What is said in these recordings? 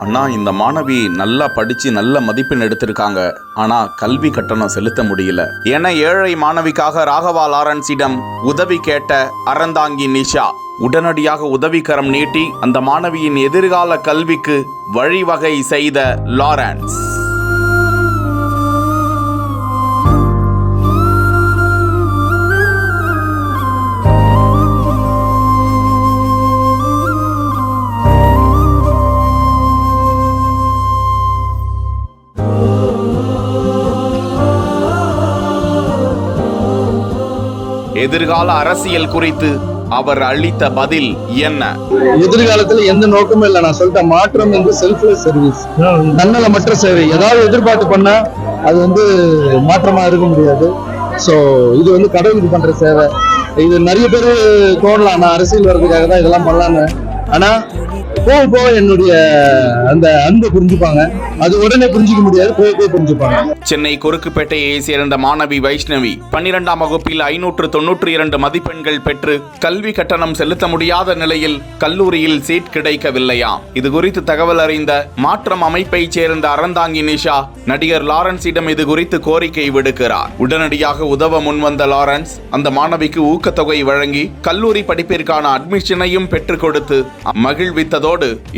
அண்ணா, இந்த மாணவி நல்லா படிச்சு நல்ல மதிப்பெண் எடுத்திருக்காங்க, ஆனா கல்வி கட்டணம் செலுத்த முடியல என ஏழை மாணவிக்காக ராகவா லாரன்ஸிடம் உதவி கேட்ட அறந்தாங்கி நிஷா உடனடியாக உதவிக்கரம் நீட்டி அந்த மாணவியின் எதிர்கால கல்விக்கு வழிவகை செய்த லாரன்ஸ். எதிர்கால அரசியல் குறித்து அவர் அளித்த பதில் என்ன? எதிர்காலத்துல எந்த நோக்கமும் இல்லை. நான் சொல்லிட்ட மாற்றம் வந்து செல்ஃப்லெஸ் சர்வீஸ், தன்னலமற்ற சேவை. ஏதாவது எதிர்பார்த்து பண்ணா அது மாற்றமா இருக்க முடியாது. ஸோ இது கடவுளுக்கு பண்ற சேவை. இது நிறைய பேர் தோணலாம், நான் அரசியல் வர்றதுக்காக தான் இதெல்லாம் பண்ணலான்னு. ஆனா போக என்னுடைய அந்த அன்பை புரிஞ்சுப்பாங்க. அது உடனே புரிஞ்சிக்க முடியாது, போக புரிஞ்சுப்பாங்க. சென்னை குறுக்குப்பேட்டையை சேர்ந்த மாணவி வைஷ்ணவி 12ஆம் வகுப்பில் 592 மதிப்பெண்கள் பெற்று கல்வி கட்டணம் செலுத்த முடியாத நிலையில் கல்லூரியில் சீட் கிடைக்கவில்லையாம். இது குறித்து தகவல் அறிந்த மாற்றம் அமைப்பை சேர்ந்த அறந்தாங்கி நிஷா நடிகர் லாரன்ஸிடம் இது குறித்து கோரிக்கை விடுக்கிறார். உடனடியாக உதவ முன்வந்த லாரன்ஸ் அந்த மாணவிக்கு ஊக்கத்தொகை வழங்கி கல்லூரி படிப்பிற்கான அட்மிஷனையும் பெற்றுக் கொடுத்து மகிழ்வித்ததோடு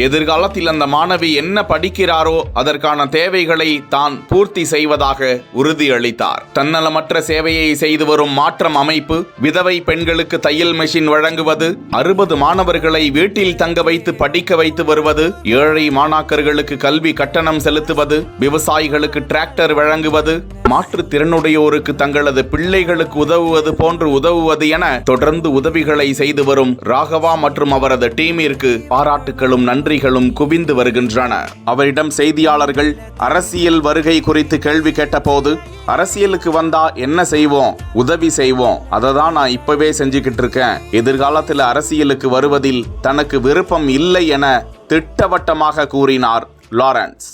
எதிர்காலத்தில் அந்த மாணவி என்ன படிக்கிறாரோ அதற்கான தேவைகளை தான் பூர்த்தி செய்வதாக உறுதியளித்தார். தன்னலமற்ற சேவையை செய்து வரும் மாற்றம் அமைப்பு விதவை பெண்களுக்கு தையல் மெஷின் வழங்குவது, 60 மாணவர்களை வீட்டில் தங்க வைத்து படிக்க வைத்து வருவது, ஏழை மாணாக்கர்களுக்கு கல்வி கட்டணம் செலுத்துவது, விவசாயிகளுக்கு டிராக்டர் வழங்குவது, மாற்றுத்திறனுடையோருக்கு தங்களது பிள்ளைகளுக்கு உதவுவது போன்று உதவுவது என தொடர்ந்து உதவிகளை செய்து வரும் ராகவா மற்றும் அவரது டீமிற்கு பாராட்டுகளும் நன்றிகளும் குவிந்து வருகின்றன. அவரிடம் செய்தியாளர்கள் அரசியல் வருகை குறித்து கேள்வி கேட்டபோது, அரசியலுக்கு வந்தா என்ன செய்வோம், உதவி செய்வோம், அதை தான் நான் இப்பவே செஞ்சுக்கிட்டு இருக்கேன். எதிர்காலத்தில் அரசியலுக்கு வருவதில் தனக்கு விருப்பம் இல்லை என திட்டவட்டமாக கூறினார் லாரன்ஸ்.